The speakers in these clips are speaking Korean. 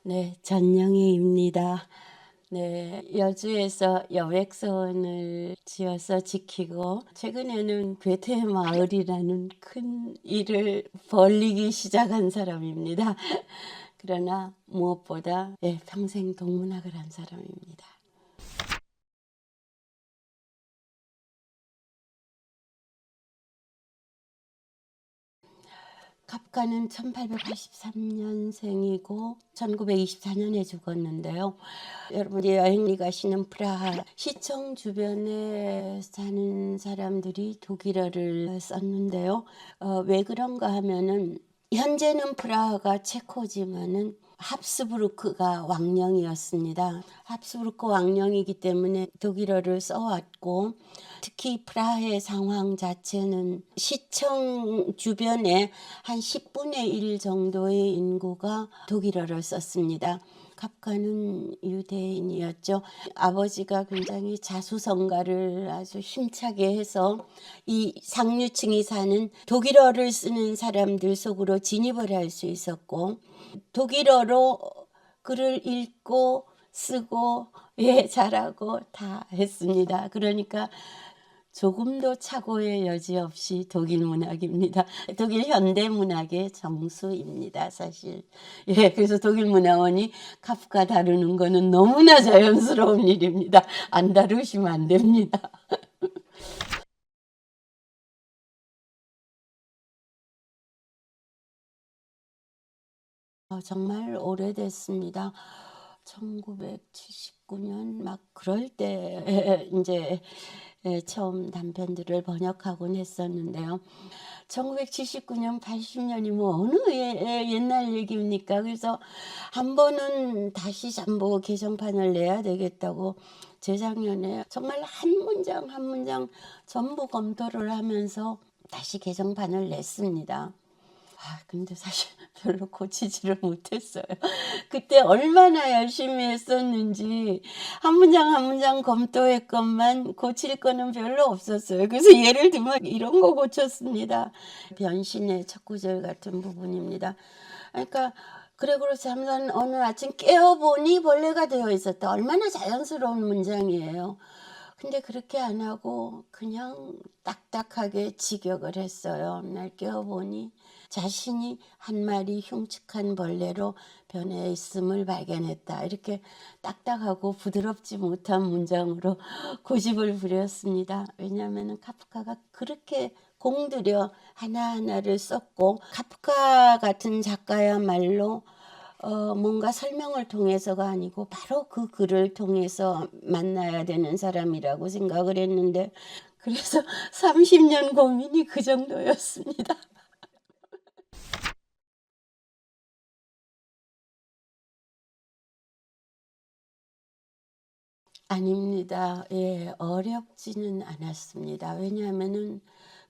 네, 전영희입니다. 네, 여주에서 여백서원을 지어서 지키고 최근에는 괴테마을이라는 큰 일을 벌리기 시작한 사람입니다. 그러나 무엇보다 평생 동문학을 한 사람입니다. 카프카는 1883년생이고 1924년에 죽었는데요. 여러분이 여행이 가시는 프라하 시청 주변에 사는 사람들이 독일어를 썼는데요. 왜 그런가 하면은 현재는 프라하가 체코지만은 합스부르크가 왕령이었습니다. 합스부르크 왕령이기 때문에 독일어를 써왔고, 특히 프라하의 상황 자체는 시청 주변에 한 10분의 1 정도의 인구가 독일어를 썼습니다. 카프카는 유대인이었죠. 아버지가 굉장히 자수성가를 아주 힘차게 해서 이 상류층이 사는 독일어를 쓰는 사람들 속으로 진입을 할 수 있었고, 독일어로 글을 읽고 쓰고 잘하고 다 했습니다. 그러니까 조금도 착오의 여지 없이 독일 문학입니다. 독일 현대 문학의 정수입니다, 사실. 그래서 독일 문화원이 카프카 다루는 거는 너무나 자연스러운 일입니다. 안 다루시면 안 됩니다. 정말 오래됐습니다. 1979년 막 그럴 때 이제 처음 단편들을 번역하곤 했었는데요. 1979년, 80년이 뭐 어느 옛날 얘기입니까? 그래서 한 번은 다시 잠보 개정판을 내야 되겠다고 재작년에 정말 한 문장 한 문장 전부 검토를 하면서 다시 개정판을 냈습니다. 근데 사실 별로 고치지를 못했어요. 그때 얼마나 열심히 했었는지 한 문장 한 문장 검토했건만 고칠 거는 별로 없었어요. 그래서 예를 들면 이런 거 고쳤습니다. 변신의 첫 구절 같은 부분입니다. 그러니까 그래 그렇지 하면서 어느 아침 깨어보니 벌레가 되어 있었다. 얼마나 자연스러운 문장이에요. 근데 그렇게 안 하고 그냥 딱딱하게 직역을 했어요. 날 깨어보니 자신이 한 마리 흉측한 벌레로 변해 있음을 발견했다. 이렇게 딱딱하고 부드럽지 못한 문장으로 고집을 부렸습니다. 왜냐하면 카프카가 그렇게 공들여 하나하나를 썼고, 카프카 같은 작가야말로 뭔가 설명을 통해서가 아니고 바로 그 글을 통해서 만나야 되는 사람이라고 생각을 했는데, 그래서 30년 고민이 그 정도였습니다. 아닙니다. 어렵지는 않았습니다. 왜냐하면은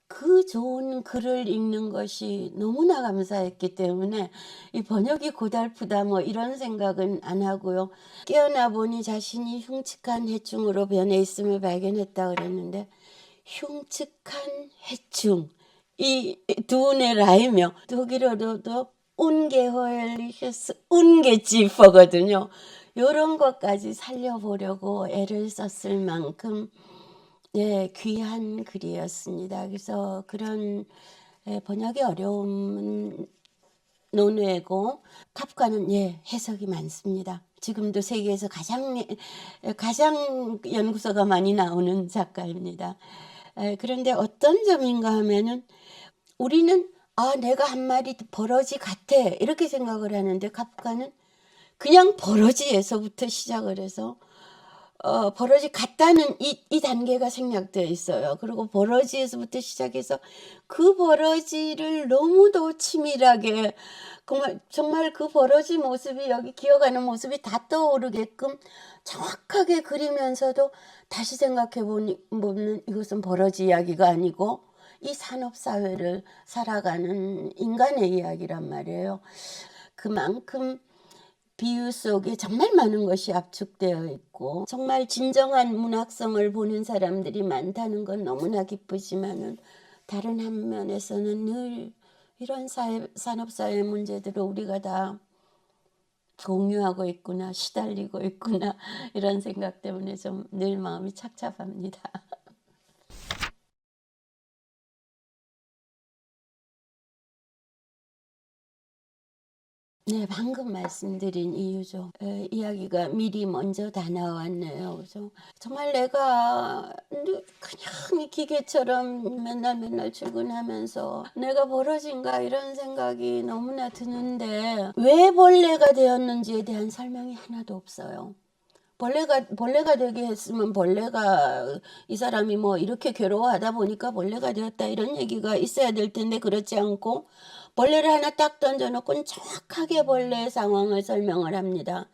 그 좋은 글을 읽는 것이 너무나 감사했기 때문에 이 번역이 고달프다 뭐 이런 생각은 안 하고요. 깨어나 보니 자신이 흉측한 해충으로 변해 있음을 발견했다 그랬는데, 흉측한 해충, 이 두운의 라이며 독일어로도 ungeheurliches Ungeziefer거든요. 요런 것까지 살려보려고 애를 썼을 만큼 귀한 글이었습니다. 그래서 그런 번역의 어려움은 논외고, 카프카는 해석이 많습니다. 지금도 세계에서 가장 연구서가 많이 나오는 작가입니다. 그런데 어떤 점인가 하면은 우리는 내가 한 마리 버러지 같아 이렇게 생각을 하는데, 카프카는 그냥 버러지에서부터 시작을 해서 버러지 같다는 이 단계가 생략되어 있어요. 그리고 버러지에서부터 시작해서 그 버러지를 너무도 치밀하게, 정말 그 버러지 모습이 여기 기어가는 모습이 다 떠오르게끔 정확하게 그리면서도 다시 생각해 보면 이것은 버러지 이야기가 아니고 이 산업사회를 살아가는 인간의 이야기란 말이에요. 그만큼 비유 속에 정말 많은 것이 압축되어 있고, 정말 진정한 문학성을 보는 사람들이 많다는 건 너무나 기쁘지만은, 다른 한면에서는 늘 이런 산업사회 문제들을 우리가 다 공유하고 있구나, 시달리고 있구나 이런 생각 때문에 좀 늘 마음이 착잡합니다. 네, 방금 말씀드린 이유죠. 이야기가 미리 먼저 다 나왔네요. 그죠? 정말 내가 그냥 이 기계처럼 맨날 맨날 출근하면서 내가 벌어진가 이런 생각이 너무나 드는데 왜 벌레가 되었는지에 대한 설명이 하나도 없어요. 벌레가 되게 했으면 벌레가 이 사람이 뭐 이렇게 괴로워하다 보니까 벌레가 되었다 이런 얘기가 있어야 될 텐데 그렇지 않고 벌레를 하나 딱 던져놓고는 정확하게 벌레의 상황을 설명을 합니다.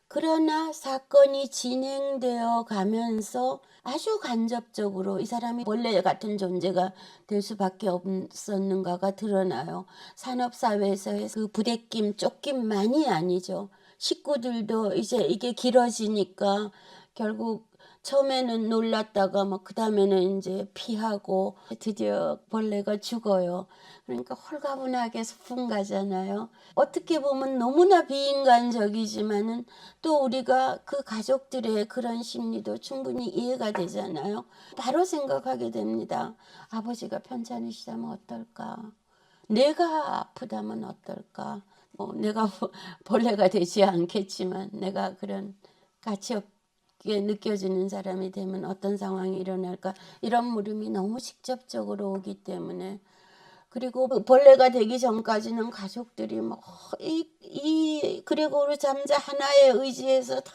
그러나 사건이 진행되어 가면서 아주 간접적으로 이 사람이 벌레 같은 존재가 될 수밖에 없었는가가 드러나요. 산업사회에서의 그 부대낌, 쫓김만이 아니죠. 식구들도 이제 이게 길어지니까 결국 처음에는 놀랐다가 막 그다음에는 이제 피하고 드디어 벌레가 죽어요. 그러니까 홀가분하게 소풍 가잖아요. 어떻게 보면 너무나 비인간적이지만은 또 우리가 그 가족들의 그런 심리도 충분히 이해가 되잖아요. 바로 생각하게 됩니다. 아버지가 편찮으시다면 어떨까? 내가 아프다면 어떨까? 뭐 내가 벌레가 되지 않겠지만 내가 그런 가치 없게 느껴지는 사람이 되면 어떤 상황이 일어날까? 이런 물음이 너무 직접적으로 오기 때문에 그리고 벌레가 되기 전까지는 가족들이 뭐이 그레고르 잠자 하나에 의지해서 다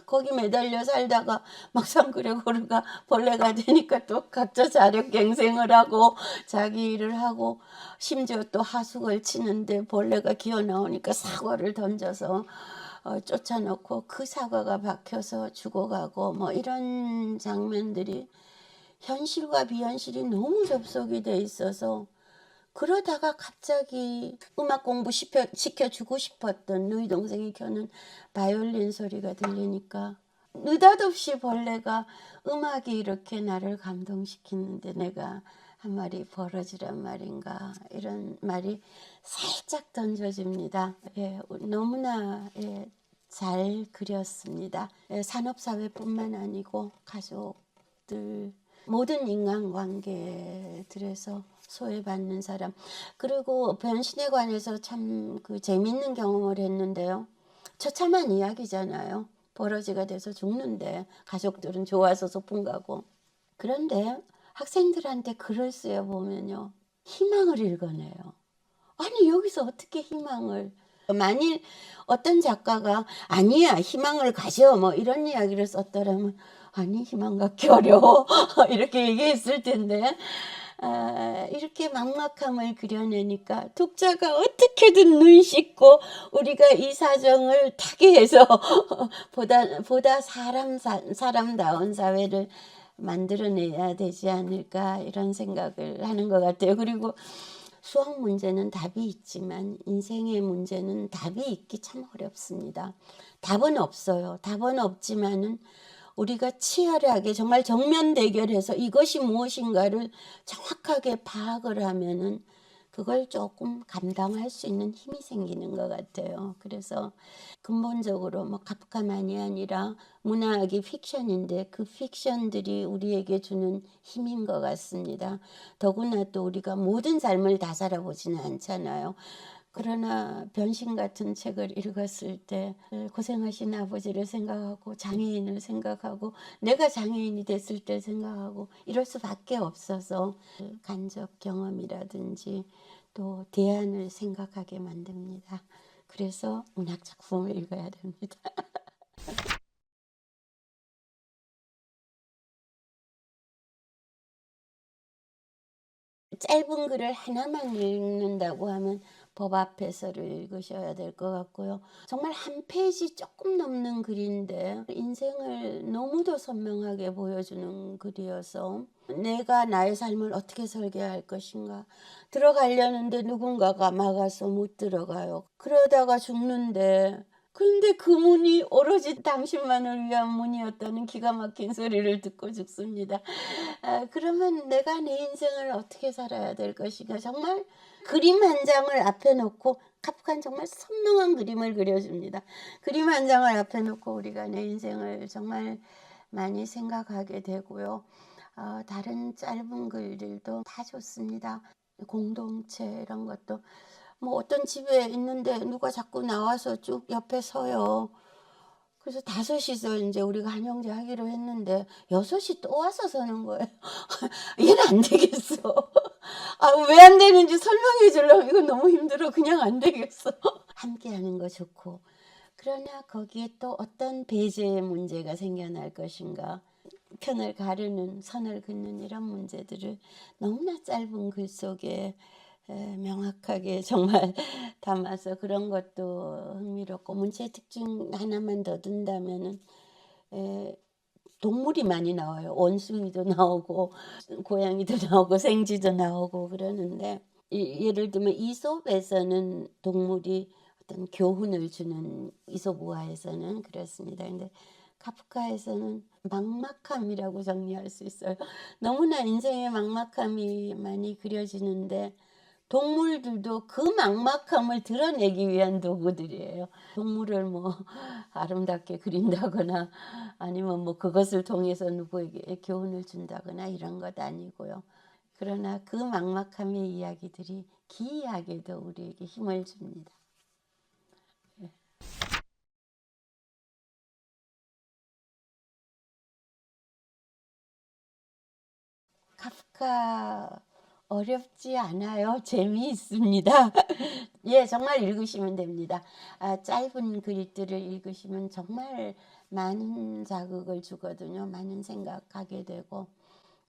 거기 매달려 살다가 막상 그레고르가 벌레가 되니까 또 각자 자력갱생을 하고 자기 일을 하고 심지어 또 하숙을 치는데 벌레가 기어 나오니까 사과를 던져서 쫓아놓고 그 사과가 박혀서 죽어가고 뭐 이런 장면들이 현실과 비현실이 너무 접속이 돼 있어서 그러다가 갑자기 음악 공부 시켜주고 싶었던 너희 동생이 켜는 바이올린 소리가 들리니까 느닷없이 벌레가 음악이 이렇게 나를 감동시키는데 내가 한 마리 버러지란 말인가 이런 말이 살짝 던져집니다. 예, 너무나 잘 그렸습니다. 산업사회뿐만 아니고 가족들 모든 인간관계들에서 소외받는 사람 그리고 변신에 관해서 참 그 재밌는 경험을 했는데요. 처참한 이야기잖아요. 버러지가 돼서 죽는데 가족들은 좋아서 소풍 가고 그런데 학생들한테 글을 쓰여 보면요. 희망을 읽어내요. 아니 여기서 어떻게 희망을 만일 어떤 작가가 아니야 희망을 가져 뭐 이런 이야기를 썼더라면 아니 희망 갖기 어려워 이렇게 얘기했을 텐데 이렇게 막막함을 그려내니까 독자가 어떻게든 눈 씻고 우리가 이 사정을 타개해서 보다 사람다운 사회를 만들어내야 되지 않을까 이런 생각을 하는 것 같아요. 그리고 수학 문제는 답이 있지만 인생의 문제는 답이 있기 참 어렵습니다. 답은 없어요. 답은 없지만은 우리가 치열하게 정말 정면 대결해서 이것이 무엇인가를 정확하게 파악을 하면은 그걸 조금 감당할 수 있는 힘이 생기는 것 같아요. 그래서 근본적으로 뭐 카프카만이 아니라 문학이 픽션인데 그 픽션들이 우리에게 주는 힘인 것 같습니다. 더구나 또 우리가 모든 삶을 다 살아보지는 않잖아요. 그러나 변신 같은 책을 읽었을 때 고생하신 아버지를 생각하고 장애인을 생각하고 내가 장애인이 됐을 때 생각하고 이럴 수밖에 없어서 간접 경험이라든지 또 대안을 생각하게 만듭니다. 그래서 문학 작품을 읽어야 됩니다. 짧은 글을 하나만 읽는다고 하면 법 앞에서를 읽으셔야 될 것 같고요. 정말 한 페이지 조금 넘는 글인데 인생을 너무도 선명하게 보여주는 글이어서 내가 나의 삶을 어떻게 설계할 것인가 들어가려는데 누군가가 막아서 못 들어가요. 그러다가 죽는데 그런데 그 문이 오로지 당신만을 위한 문이었다는 기가 막힌 소리를 듣고 죽습니다. 그러면 내가 내 인생을 어떻게 살아야 될 것인가 정말 그림 한 장을 앞에 놓고 카프카는 정말 선명한 그림을 그려줍니다. 그림 한 장을 앞에 놓고 우리가 내 인생을 정말 많이 생각하게 되고요. 다른 짧은 글들도 다 좋습니다. 공동체 이런 것도 뭐 어떤 집에 있는데 누가 자꾸 나와서 쭉 옆에 서요. 그래서 5이서 이제 우리가 한영제 하기로 했는데 6이 또 와서 서는 거예요. 얘는 안 되겠어. 왜 안 되는지 설명해 주려면 이거 너무 힘들어. 그냥 안 되겠어. 함께 하는 거 좋고. 그러나 거기에 또 어떤 배제의 문제가 생겨날 것인가. 편을 가르는, 선을 긋는 이런 문제들을 너무나 짧은 글 속에 명확하게 정말 담아서 그런 것도 흥미롭고, 문체의 특징 하나만 더 둔다면은 동물이 많이 나와요. 원숭이도 나오고 고양이도 나오고 생쥐도 나오고 그러는데, 예를 들면 이솝에서는 동물이 어떤 교훈을 주는, 이솝 우화에서는 그렇습니다. 근데 카프카에서는 막막함이라고 정리할 수 있어요. 너무나 인생의 막막함이 많이 그려지는데 동물들도 그 막막함을 드러내기 위한 도구들이에요. 동물을 뭐 아름답게 그린다거나 아니면 뭐 그것을 통해서 누구에게 교훈을 준다거나 이런 것 아니고요. 그러나 그 막막함의 이야기들이 기이하게도 우리에게 힘을 줍니다. 카프카 어렵지 않아요. 재미있습니다. 예, 정말 읽으시면 됩니다. 짧은 글들을 읽으시면 정말 많은 자극을 주거든요. 많은 생각하게 되고.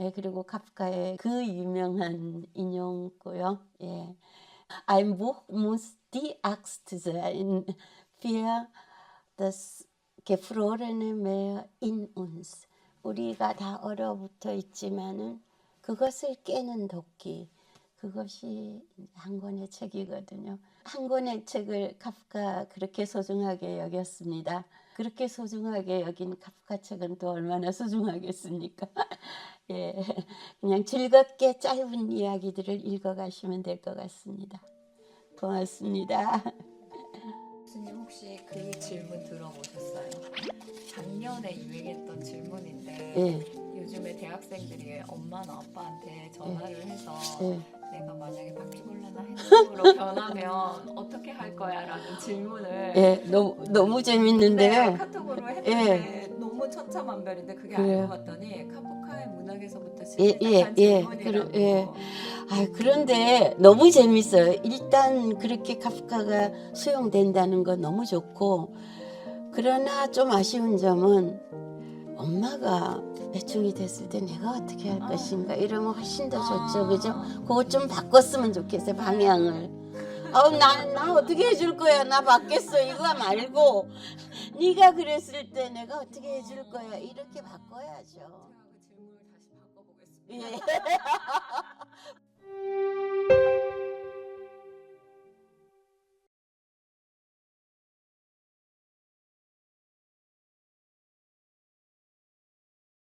예, 그리고 카프카의 그 유명한 인용고요. 예. Ein Buch muss die Axt sein, für das gefrorene Meer in uns. 우리가 다 얼어붙어 있지만은 그것을 깨는 도끼, 그것이 한 권의 책이거든요. 한 권의 책을 카프카 그렇게 소중하게 여겼습니다. 그렇게 소중하게 여긴 카프카 책은 또 얼마나 소중하겠습니까? 예, 그냥 즐겁게 짧은 이야기들을 읽어가시면 될 것 같습니다. 고맙습니다. 교수님 혹시 그 질문 들어보셨어요? 작년에 유행했던 질문인데 예, 요즘에 대학생들이 엄마나 아빠한테 전화를 해서 예. 내가 만약에 바퀴벌레나 해적으로 변하면 어떻게 할 거야? 라는 질문을 예, 너무 네, 재밌는데요. 카톡으로 예, 했는데 너무 천차만별인데 그게 알고 그래요. 봤더니 카프카의 문학에서부터 예, 예, 시작한 예. 질문이라고. 예. 그런데 너무 재밌어요. 일단 그렇게 카프카가 수용된다는 건 너무 좋고, 그러나 좀 아쉬운 점은 엄마가 매충이 됐을 때 내가 어떻게 할 것인가 이러면 훨씬 더 좋죠. 그죠? 그거 좀 바꿨으면 좋겠어요. 방향을. 나 어떻게 해줄 거야? 나 받겠어. 이거 말고 네가 그랬을 때 내가 어떻게 해줄 거야? 이렇게 바꿔야죠. 제가 그 질문을 다시 바꿔보겠습니다. 예.